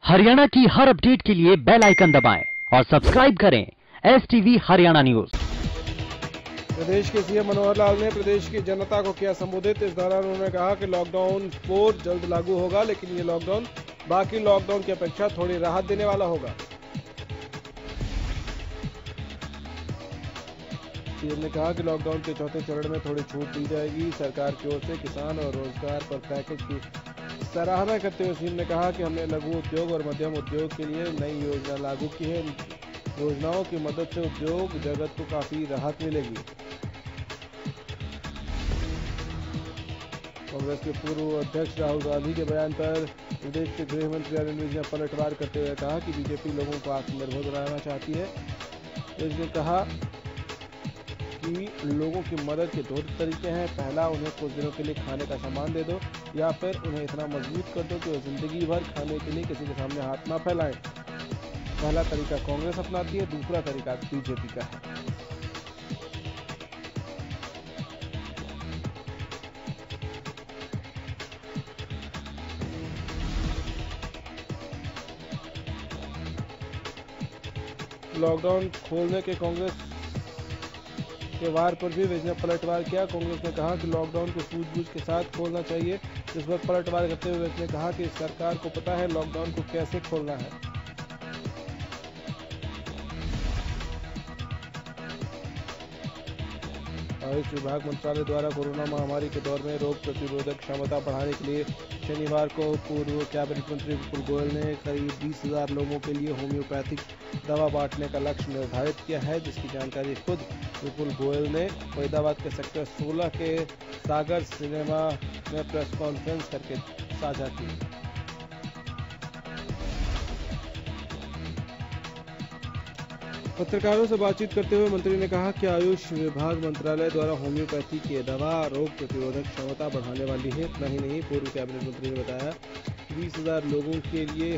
हरियाणा की हर अपडेट के लिए बेल आइकन दबाएं और सब्सक्राइब करें STV हरियाणा न्यूज। प्रदेश के सीएम मनोहर लाल ने प्रदेश की जनता को किया संबोधित। इस दौरान उन्होंने कहा कि लॉकडाउन 4 जल्द लागू होगा, लेकिन ये लॉकडाउन बाकी लॉकडाउन की अपेक्षा थोड़ी राहत देने वाला होगा। सीएम ने कहा कि लॉकडाउन के चौथे चरण में थोड़ी छूट दी जाएगी। सरकार की ओर से किसान और रोजगार पर पैकेज की सराहना करते हुए सीएम ने कहा कि हमने लघु उद्योग और मध्यम उद्योग के लिए नई योजना लागू की है। योजनाओं की मदद से उद्योग जगत को काफी राहत मिलेगी। कांग्रेस के पूर्व अध्यक्ष राहुल गांधी के बयान पर प्रदेश के गृह मंत्री अनिल विज ने पलटवार करते हुए कहा कि बीजेपी लोगों को आत्मनिर्भर बनाना चाहती है। इसने कहा कि लोगों की मदद के 2 तरीके हैं। पहला, उन्हें कुछ दिनों के लिए खाने का सामान दे दो, या फिर उन्हें इतना मजबूत कर दो कि वो जिंदगी भर खाने के लिए किसी के सामने हाथ ना फैलाएं। पहला तरीका कांग्रेस अपनाती है, दूसरा तरीका बीजेपी का है। लॉकडाउन खोलने के कांग्रेस के वार पर भी विज ने पलटवार किया। कांग्रेस ने कहा कि लॉकडाउन को सूझबूझ के साथ खोलना चाहिए। इस पर पलटवार करते हुए विज ने कहा कि सरकार को पता है लॉकडाउन को कैसे खोलना है। आयुष विभाग मंत्रालय द्वारा कोरोना महामारी के दौर में रोग प्रतिरोधक क्षमता बढ़ाने के लिए शनिवार को पूर्व कैबिनेट मंत्री विपुल गोयल ने करीब 20,000 लोगों के लिए होम्योपैथिक दवा बांटने का लक्ष्य निर्धारित किया है, जिसकी जानकारी खुद विपुल गोयल ने फरीदाबाद के सेक्टर 16 के सागर सिनेमा में प्रेस कॉन्फ्रेंस करके साझा की। पत्रकारों से बातचीत करते हुए मंत्री ने कहा कि आयुष विभाग मंत्रालय द्वारा होम्योपैथी की दवा रोग प्रतिरोधक क्षमता बढ़ाने वाली है। इतना ही नहीं, पूर्व कैबिनेट मंत्री ने बताया 20,000 लोगों के लिए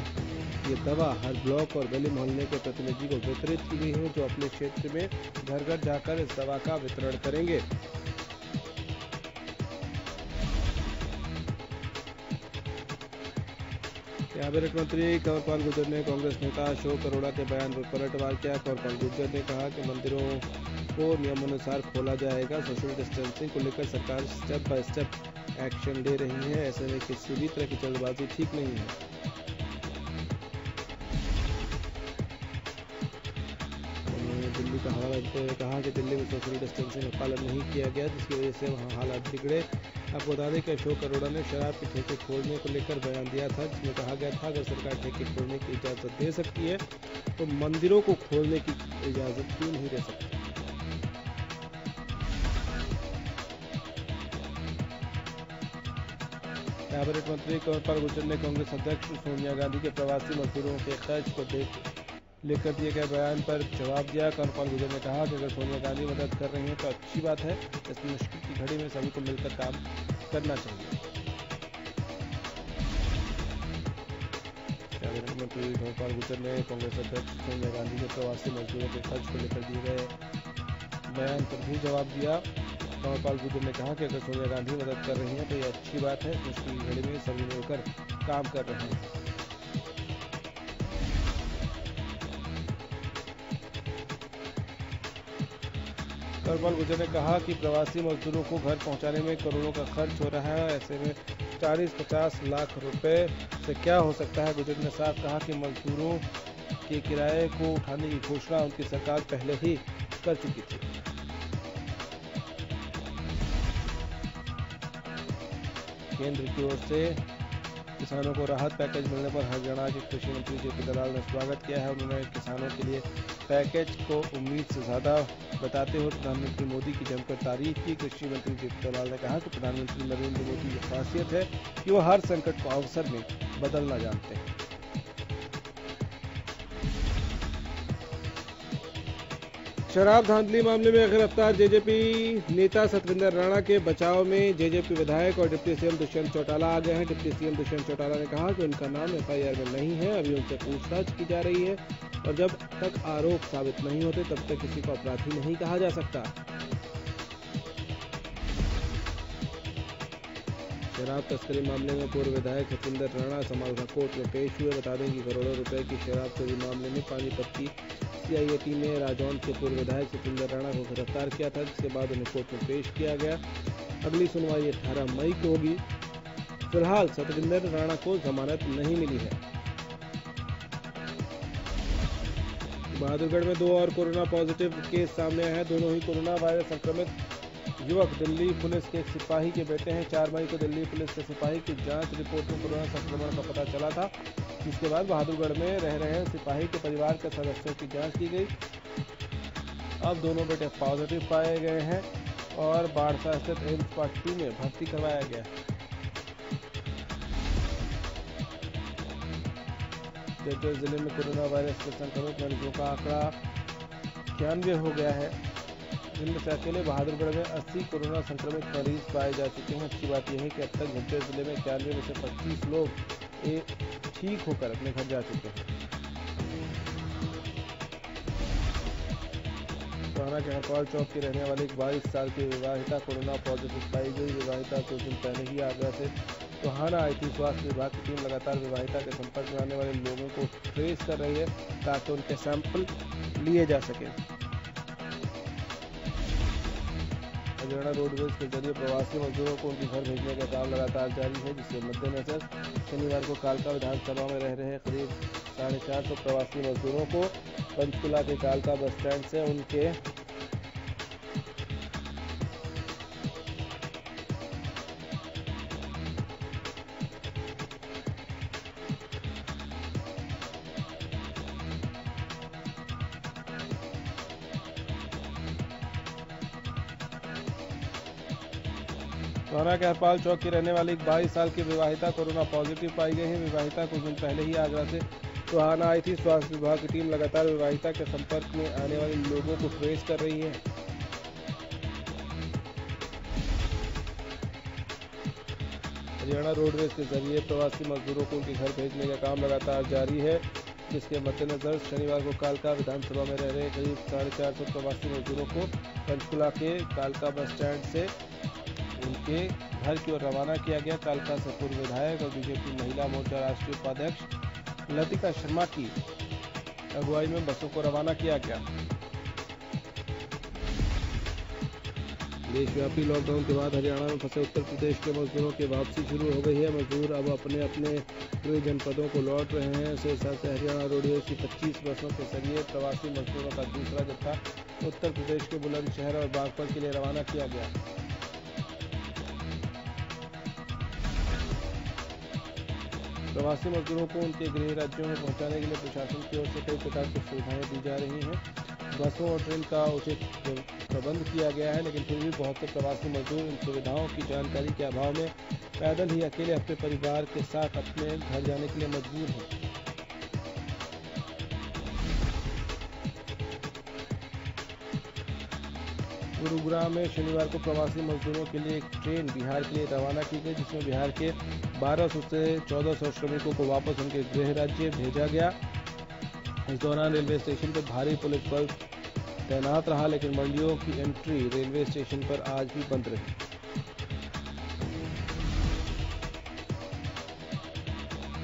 ये दवा हर ब्लॉक और गली मोहल्ले के प्रतिनिधि को वितरित की गई है, जो अपने क्षेत्र में घर घर जाकर इस दवा का वितरण करेंगे। कैबिनेट मंत्री कंवरपाल गुर्जर ने कांग्रेस नेता अशोक अरोड़ा के बयान पर पलटवार किया। कंवरपाल गुर्जर ने कहा कि मंदिरों को नियमानुसार खोला जाएगा। सोशल डिस्टेंसिंग को लेकर सरकार स्टेप बाय स्टेप एक्शन ले रही है। ऐसे में किसी भी तरह की जल्दबाजी ठीक नहीं है। उन्होंने दिल्ली का हवाला देते हुए कहा कि दिल्ली में सोशल डिस्टेंसिंग का पालन नहीं किया गया, जिसकी वजह से वहाँ हालात बिगड़े। आपको बता दें कि अशोक अरोड़ा ने शराब के ठेके खोलने को लेकर बयान दिया था, जिसमें कहा गया था अगर सरकार ठेके खोलने की इजाजत दे सकती है तो मंदिरों को खोलने की इजाजत क्यों नहीं दे सकती। कैबिनेट मंत्री कंवरपाल गुर्जर ने कांग्रेस अध्यक्ष सोनिया गांधी के प्रवासी मजदूरों के खर्च को लेकर दिए गए बयान पर जवाब दिया। कंवरपाल गुर्जर ने कहा कि अगर सोनिया गांधी मदद कर रही हैं तो अच्छी बात है। इस मुश्किल की घड़ी में सभी को मिलकर काम करना चाहिए। कैबिनेट मंत्री कंवरपाल गुर्जर ने कांग्रेस अध्यक्ष सोनिया गांधी के प्रवासी मजदूरों के खर्च को लेकर दिए गए बयान पर भी जवाब दिया। कंवरपाल गुर्जर ने कहा कि अगर सोनिया गांधी मदद कर रही हैं तो ये अच्छी बात है। मुश्किल की घड़ी में सभी मिलकर काम कर रहे हैं। कंवरपाल गुर्जर ने कहा कि प्रवासी मजदूरों को घर पहुंचाने में करोड़ों का खर्च हो रहा है। ऐसे में 40-50 लाख रुपए से क्या हो सकता है। गुर्जर ने साफ कहा कि मजदूरों के किराए को उठाने की घोषणा उनकी सरकार पहले ही कर चुकी थी। केंद्र की ओर से किसानों को राहत पैकेज मिलने पर हरियाणा के कृषि मंत्री जेपी दलाल ने स्वागत किया है। उन्होंने किसानों के लिए पैकेज को उम्मीद से ज्यादा बताते हुए प्रधानमंत्री मोदी की जमकर तारीफ की। कृषि मंत्री जेपी दलाल ने कहा कि प्रधानमंत्री नरेंद्र मोदी की खासियत है कि वो हर संकट को अवसर में बदलना जानते हैं। शराब धांधली मामले में गिरफ्तार जेजेपी नेता सतविंदर राणा के बचाव में जेजेपी विधायक और डिप्टी सीएम दुष्यंत चौटाला आ गए हैं। डिप्टी सीएम दुष्यंत चौटाला ने कहा कि उनका नाम एफआईआर में नहीं है, अभी उनसे पूछताछ की जा रही है और जब तक आरोप साबित नहीं होते तब तक किसी को अपराधी नहीं कहा जा सकता। शराब तस्करी मामले में पूर्व विधायक सचिंदर राणा समालखा कोर्ट में पेश हुए। बता दें कि करोड़ों रुपए की शराब चोरी मामले में पानीपत की सीआईए टीम ने राजौंद के पूर्व विधायक सचिंदर राणा को गिरफ्तार किया था, जिसके बाद उन्हें कोर्ट में पेश किया गया। अगली सुनवाई 18 मई को होगी। फिलहाल सचिंदर राणा को जमानत नहीं मिली है। बहादुरगढ़ में 2 और कोरोना पॉजिटिव केस सामने आए हैं। दोनों ही कोरोना वायरस संक्रमित युवक दिल्ली पुलिस के एक सिपाही के बेटे हैं। 4 मई को दिल्ली पुलिस के सिपाही की जांच रिपोर्ट में कोरोना संक्रमण का पता चला था, जिसके बाद बहादुरगढ़ में रह रहे सिपाही के परिवार के सदस्यों की जांच की गई। अब दोनों बेटे पॉजिटिव पाए गए हैं और बाढ़सा स्थित एम्स पार्ट 2 में भर्ती करवाया गया है। जयपुर जिले में कोरोना वायरस के संक्रमित मरीजों का आंकड़ा 91 हो गया है, जिनमें से अकेले बहादुरगढ़ में 80 कोरोना संक्रमित मरीज पाए जा चुके हैं। अच्छी बात यह है कि अब तक जयपुर जिले में 91 में से 25 लोग ठीक होकर अपने घर जा चुके हैं। टोहाना के हरपाल चौक की रहने वाली 22 साल की विवाहिता कोरोना पॉजिटिव पाई गई। विवाहिता कुछ दिन पहले ही आगरा से टोहाना आई थी। स्वास्थ्य विभाग की टीम लगातार विवाहिता के संपर्क में आने वाले लोगों को ट्रेस कर रही है, ताकि उनके सैंपल लिए जा सके। हरियाणा रोडवेज के जरिए प्रवासी मजदूरों को उनके घर भेजने का काम लगातार जारी है, जिसके मद्देनजर शनिवार को कालका विधानसभा में रह रहे करीब 450 प्रवासी मजदूरों को पंचकुला के कालका बस स्टैंड से उनके टोहाना के हरपाल चौक की रहने वाली 22 साल की विवाहिता कोरोना पॉजिटिव पाई गई है। विवाहिता कुछ दिन पहले ही आगरा से टोहाना आई थी। स्वास्थ्य विभाग की टीम लगातार विवाहिता के संपर्क में आने वाले लोगों को ट्रेस कर रही है। हरियाणा रोडवेज के जरिए प्रवासी मजदूरों को उनके घर भेजने का काम लगातार जारी है, जिसके मद्देनजर शनिवार को कालका विधानसभा में रह रहे करीब 450 प्रवासी मजदूरों को पंचकुला के कालका बस स्टैंड से उनके घर की ओर रवाना किया गया। कालका से पूर्व विधायक और बीजेपी महिला मोर्चा राष्ट्रीय उपाध्यक्ष लतिका शर्मा की अगुवाई में बसों को रवाना किया गया। देशव्यापी लॉकडाउन के बाद हरियाणा में फंसे उत्तर प्रदेश के मजदूरों की वापसी शुरू हो गई है। मजदूर अब अपने अपने गृह जनपदों को लौट रहे हैं। इस हिसाब से हरियाणा रोडवेज की 25 बसों के जरिए प्रवासी मजदूरों का दूसरा जत्था उत्तर प्रदेश के बुलंदशहर और बागपत के लिए रवाना किया गया। प्रवासी मजदूरों को उनके गृह राज्यों में पहुंचाने के लिए प्रशासन की ओर से कई प्रकार की सुविधाएं दी जा रही हैं। बसों और ट्रेन का उचित प्रबंध किया गया है, लेकिन फिर भी बहुत से प्रवासी मजदूर इन सुविधाओं की जानकारी के अभाव में पैदल ही अकेले अपने परिवार के साथ अपने घर जाने के लिए मजबूर हैं। गुरुग्राम में शनिवार को प्रवासी मजदूरों के लिए एक ट्रेन बिहार के लिए रवाना की गई, जिसमें बिहार के 1200 से 1400 श्रमिकों को वापस उनके गृह राज्य भेजा गया। इस दौरान रेलवे स्टेशन पर भारी पुलिस बल तैनात रहा, लेकिन मंडियों की एंट्री रेलवे स्टेशन पर आज भी बंद रही।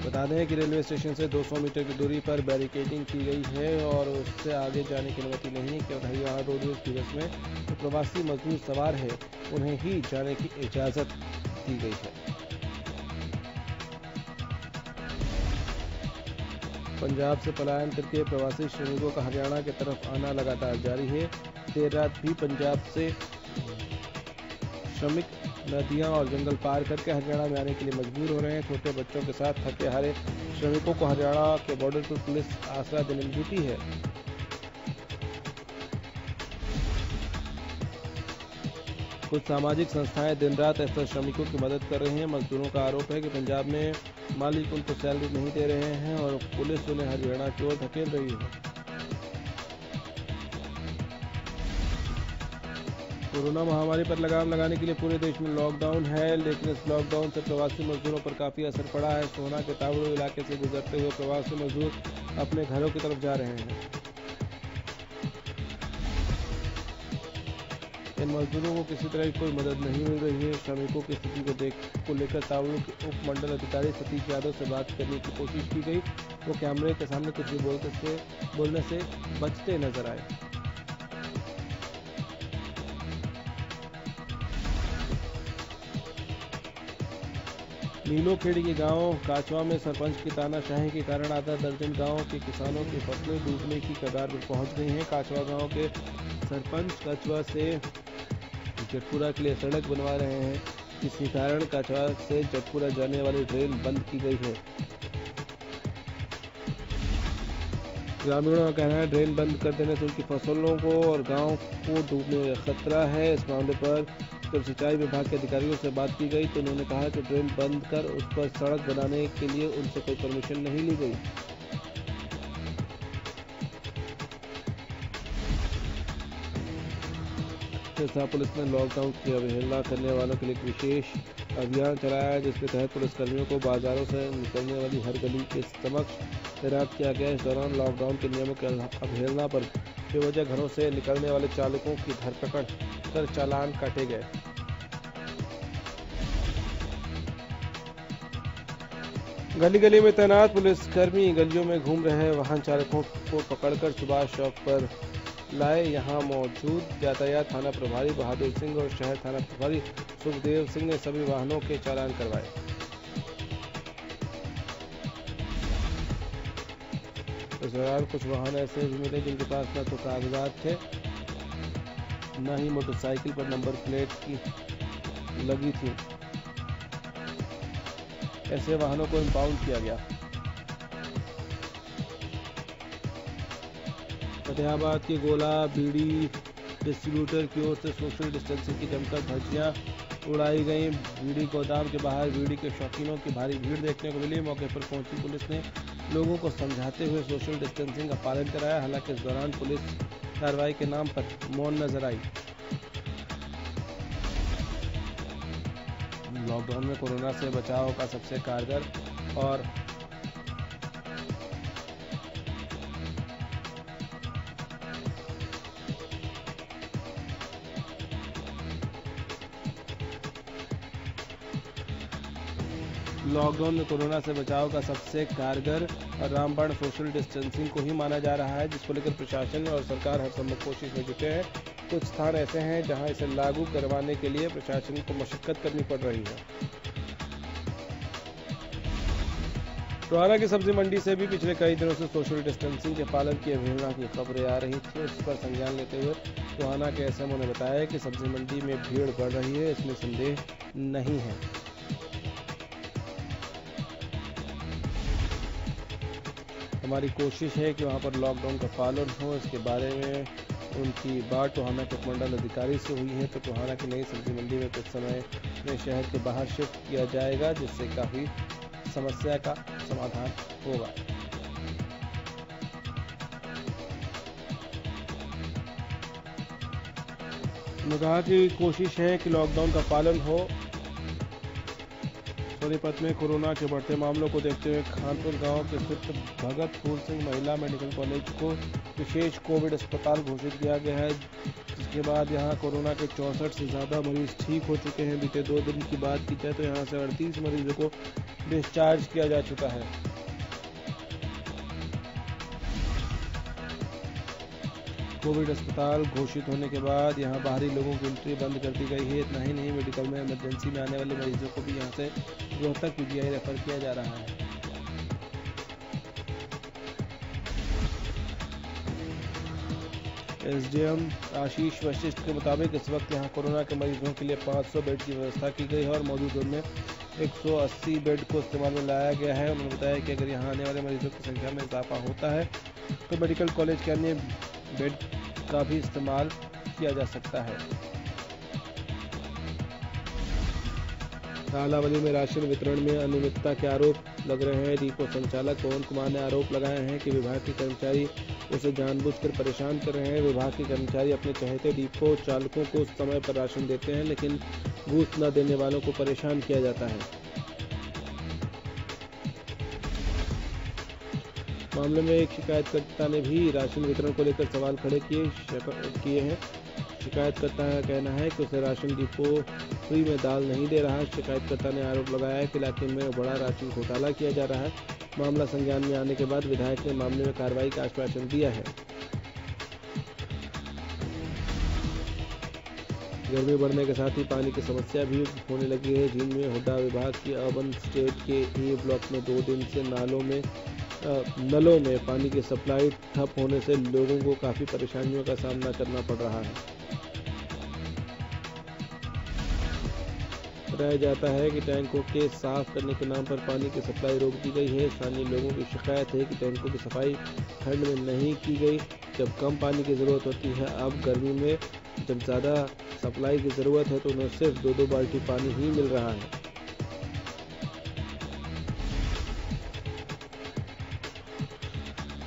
बता दें कि रेलवे स्टेशन से 200 मीटर की दूरी पर बैरिकेडिंग की गई है और उससे आगे जाने की अनुमति नहीं है। केवल हरियाणा रोडवेज की बस में जो प्रवासी मजदूर सवार है उन्हें ही जाने की इजाजत दी गई है। पंजाब से पलायन करके प्रवासी श्रमिकों का हरियाणा की तरफ आना लगातार जारी है। देर रात भी पंजाब से श्रमिक नदियां और जंगल पार करके हरियाणा में आने के लिए मजबूर हो रहे हैं। छोटे बच्चों के साथ थके हारे श्रमिकों को हरियाणा के बॉर्डर पर पुलिस आसरा देने में जुटी है। कुछ सामाजिक संस्थाएं दिन रात ऐसे श्रमिकों की मदद कर रही हैं। मजदूरों का आरोप है कि पंजाब में मालिक उनको सैलरी नहीं दे रहे हैं और पुलिस उन्हें हरियाणा की ओर धकेल रही है। कोरोना महामारी पर लगाम लगाने के लिए पूरे देश में लॉकडाउन है, लेकिन इस लॉकडाउन से प्रवासी मजदूरों पर काफी असर पड़ा है। सोहना के तावड़ो इलाके से गुजरते हुए प्रवासी मजदूर अपने घरों की तरफ जा रहे हैं। इन मजदूरों को किसी तरह की कोई मदद नहीं मिल रही है। श्रमिकों की स्थिति को लेकर तावड़ू के उप मंडल अधिकारी सतीश यादव से बात करने की कोशिश की गई। वो कैमरे के सामने कुछ भी बोलने से बचते नजर आए। नीलोखेड़ी के गांव काचवा में सरपंच की तानाशाही के कारण आधा दर्जन गांव के किसानों की फसलें डूबने की कगार पर पहुंच गई हैं। काचवा गांव के सरपंच काचवा से जटपुरा के लिए सड़क बनवा रहे हैं, जिसके कारण काचवा से जटपुरा जाने वाली ट्रेन बंद की गई है। ग्रामीणों का कहना है ट्रेन बंद कर देने से उनकी फसलों को और गांव को डूबने का खतरा है। इस मामले पर जब सिंचाई विभाग के अधिकारियों से बात की गई तो उन्होंने कहा कि ट्रेन बंद कर उस पर सड़क बनाने के लिए उनसे कोई परमिशन नहीं ली गई। सिरसा पुलिस ने लॉकडाउन की अवहेलना करने वालों के लिए एक विशेष अभियान चलाया है, जिसके तहत पुलिसकर्मियों को बाजारों से निकलने वाली हर गली के समक्ष तैनात किया गया। इस दौरान लॉकडाउन के नियमों की अवहेलना पर बेवजह घरों से निकलने वाले चालकों की धरपकड़ कर चालान काटे गए। गली गली में तैनात पुलिसकर्मी गलियों में घूम रहे वाहन चालकों को पकड़कर सुभाष चौक पर लाए। यहां मौजूद यातायात थाना प्रभारी बहादुर सिंह और शहर थाना प्रभारी सुखदेव सिंह ने सभी वाहनों के चालान करवाए। इस दौरान कुछ वाहन ऐसे भी मिले जिनके पास न तो कागजात थे, न ही मोटरसाइकिल पर नंबर प्लेट की लगी थी। ऐसे वाहनों को इम्पाउंड किया गया। फतेहाबाद के गोला बीड़ी डिस्ट्रीब्यूटर की ओर से सोशल डिस्टेंसिंग की जमकर धज्जियां उड़ाई गई। बीड़ी गोदाम के बाहर बीड़ी के शौकीनों की भारी भीड़ देखने को मिली। मौके पर पहुंची पुलिस ने लोगों को समझाते हुए सोशल डिस्टेंसिंग का पालन कराया। हालांकि इस दौरान पुलिस कार्रवाई के नाम पर मौन नजर आई। लॉकडाउन में कोरोना से बचाव का सबसे कारगर और लॉकडाउन में कोरोना से बचाव का सबसे कारगर और रामबाण सोशल डिस्टेंसिंग को ही माना जा रहा है, जिसको लेकर प्रशासन और सरकार हर संभव कोशिश में जुटे हैं। कुछ स्थान ऐसे हैं जहां इसे लागू करवाने के लिए प्रशासन को मशक्कत करनी पड़ रही है। टोहाना की सब्जी मंडी से भी पिछले कई दिनों से सोशल डिस्टेंसिंग के पालन की अवहेलना की खबरें आ रही थी। उस पर संज्ञान लेते हुए टोहाना के एसएमओ ने बताया कि सब्जी मंडी में भीड़ बढ़ रही है, इसमें संदेह नहीं है। हमारी कोशिश है कि वहां पर लॉकडाउन का पालन हो। इसके बारे में उनकी बात टोहाना के उपमंडल अधिकारी से हुई है। तो टोहाना की नई सब्जी मंडी में कुछ समय में शहर के बाहर शिफ्ट किया जाएगा, जिससे काफी समस्या का समाधान होगा। उन्होंने कहा कि कोशिश है कि लॉकडाउन का पालन हो। सोनीपत में कोरोना के बढ़ते मामलों को देखते हुए खानपुर गांव के स्थित भगत फूल सिंह महिला मेडिकल कॉलेज को विशेष कोविड अस्पताल घोषित किया गया है, जिसके बाद यहां कोरोना के 64 से ज़्यादा मरीज ठीक हो चुके हैं। बीते 2 दिन की बात की जाए तो यहां से 38 मरीजों को डिस्चार्ज किया जा चुका है। कोविड अस्पताल घोषित होने के बाद यहां बाहरी लोगों की एंट्री बंद कर दी गई है। इतना ही नहीं, मेडिकल में इमरजेंसी में आने वाले मरीजों को भी यहां से रोहतक पीजीआई रेफर किया जा रहा है। एसडीएम आशीष वशिष्ठ के मुताबिक इस वक्त यहां कोरोना के मरीजों के लिए 500 बेड की व्यवस्था की गई है और मौजूद उनमें 180 बेड को इस्तेमाल में लाया गया है। उन्होंने बताया कि अगर यहां आने वाले मरीजों की संख्या में इजाफा होता है तो मेडिकल कॉलेज के अन्य बेड का भी इस्तेमाल किया जा सकता है। तालाबंदी में राशन वितरण में अनियमितता के आरोप लग रहे हैं। डिपो संचालक पवन कुमार ने आरोप लगाए हैं कि विभाग के कर्मचारी उसे जानबूझकर परेशान कर रहे हैं। विभाग के कर्मचारी अपने चहेते डिपो चालकों को उस समय पर राशन देते हैं, लेकिन घूस न देने वालों को परेशान किया जाता है। मामले में एक शिकायतकर्ता ने भी राशन वितरण को लेकर सवाल खड़े किए हैं। शिकायतकर्ता का कहना है कि उसे राशन डिपो फ्री में दाल नहीं दे रहा। शिकायतकर्ता ने आरोप लगाया है कि इलाके में बड़ा राशन घोटाला किया जा रहा है। मामला संज्ञान में आने के बाद विधायक ने मामले में कार्रवाई का आश्वासन दिया है। गर्मी बढ़ने के साथ ही पानी की समस्या भी होने लगी है। झील में हुड्डा विभाग की अर्बन स्टेट के ए ब्लॉक में 2 दिन से नलों में पानी की सप्लाई ठप होने से लोगों को काफी परेशानियों का सामना करना पड़ रहा है। बताया जाता है कि टैंकों के साफ करने के नाम पर पानी की सप्लाई रोक दी गई है। स्थानीय लोगों की शिकायत है कि टैंकों की सफाई ठंड में नहीं की गई जब कम पानी की ज़रूरत होती है। अब गर्मी में जब ज़्यादा सप्लाई की ज़रूरत है तो उन्हें सिर्फ 2-2 बाल्टी पानी ही मिल रहा है।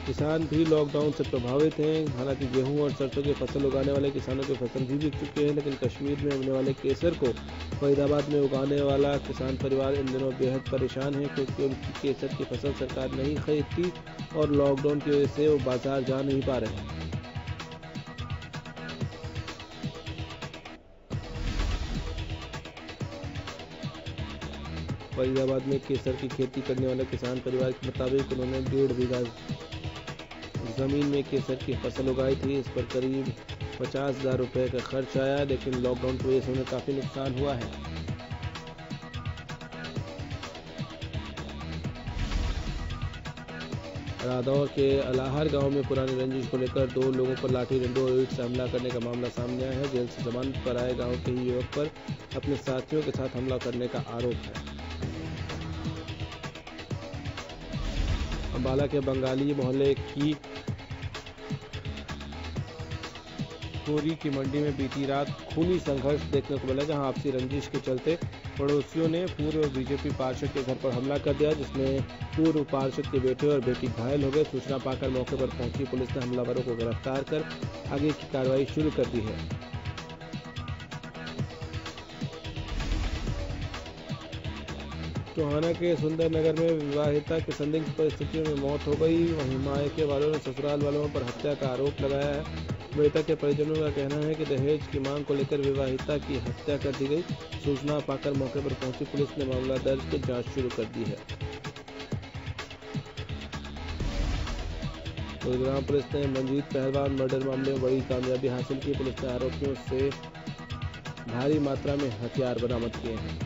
किसान भी लॉकडाउन से प्रभावित हैं। हालांकि गेहूं और सरसों की फसल उगाने वाले किसानों की फसल भी बिक चुके हैं, लेकिन कश्मीर में होने वाले केसर को फरीदाबाद में उगाने वाला किसान परिवार इन दिनों बेहद परेशान है, क्योंकि उनकी केसर की फसल सरकार नहीं खरीदती और लॉकडाउन की वजह से वो बाजार जा नहीं पा रहे हैं। फरीदाबाद में केसर की खेती करने वाले किसान परिवार के मुताबिक उन्होंने 1.5 बीघा जमीन में केसर की फसल उगाई थी। इस पर करीब 50,000 रुपए का खर्च आया, लेकिन लॉकडाउन की वजह से उन्हें काफी नुकसान हुआ है। रादौर के अलाहर गांव में पुरानी रंजिश को लेकर 2 लोगों पर लाठी डंडों और ईंट से हमला करने का मामला सामने आया है। जेल से जमानत पर आए गांव के ही युवक पर अपने साथियों के साथ हमला करने का आरोप है। अंबाला के बंगाली मोहल्ले की कोरी की मंडी में बीती रात खूनी संघर्ष देखने को मिला, जहां आपसी रंजिश के चलते पड़ोसियों ने पूर्व बीजेपी पार्षद के घर पर हमला कर दिया, जिसमें पूर्व पार्षद के बेटे और बेटी घायल हो गए। सूचना पाकर मौके पर पहुंची पुलिस ने हमलावरों को गिरफ्तार कर आगे की कार्रवाई शुरू कर दी है। टोहाना के सुंदर नगर में विवाहिता की संदिग्ध परिस्थितियों में मौत हो गई। वहीं मायके वालों ने ससुराल वालों पर हत्या का आरोप लगाया है। मृतक के परिजनों का कहना है कि दहेज की मांग को लेकर विवाहिता की हत्या कर दी गई। सूचना पाकर मौके पर पहुंची पुलिस ने मामला दर्ज कर जांच शुरू कर दी है। गुरुग्राम पुलिस ने मंजीत पहलवान मर्डर मामले में बड़ी कामयाबी हासिल की। पुलिस ने आरोपियों से भारी मात्रा में हथियार बरामद किए हैं।